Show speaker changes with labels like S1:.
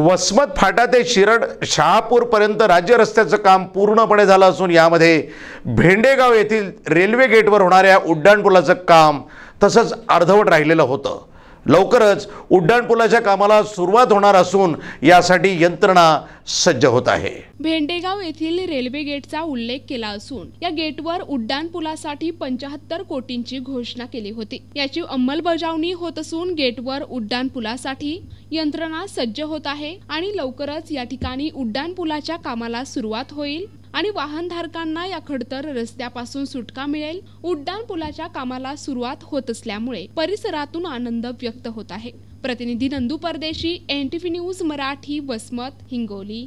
S1: वसमत फाटा ते शिरड शहापूरपर्यंत राज्य रस्त्याचं काम पूर्णपणे झालं असून यामध्ये भेंडेगाव येथील रेल्वे गेटवर होणाऱ्या उड्डाणपुलाचं काम तसंच अर्धवट राहिलेलं होतं। लवकरच उड्डाणपुलाच्या कामाला सुरुवात होणार असून यासाठी यंत्रणा सज्ज होत आहे।
S2: भेंडेगाव येथील रेल्वे गेटचा उल्लेख केला असून या गेटवर उड्डाणपुलासाठी 75 कोटींची घोषणा केली होती। याची अंमलबजावणी होत असून गेटवर उड्डाणपुलासाठी यंत्रणा सज्ज होत आहे आणि लवकरच या ठिकाणी उड्डाणपुलाच्या कामाला सुरुवात होईल आणि वाहनधारकांना या खडतर रस्त्यापासून सुटका मिळेल। उड्डाणपुलाच्या कामाला सुरुवात होत असल्यामुळे परिसरातून आनंद व्यक्त होत आहे। प्रतिनिधी नंदू परदेशी, NTV न्यूज मराठी, वसमत, हिंगोली।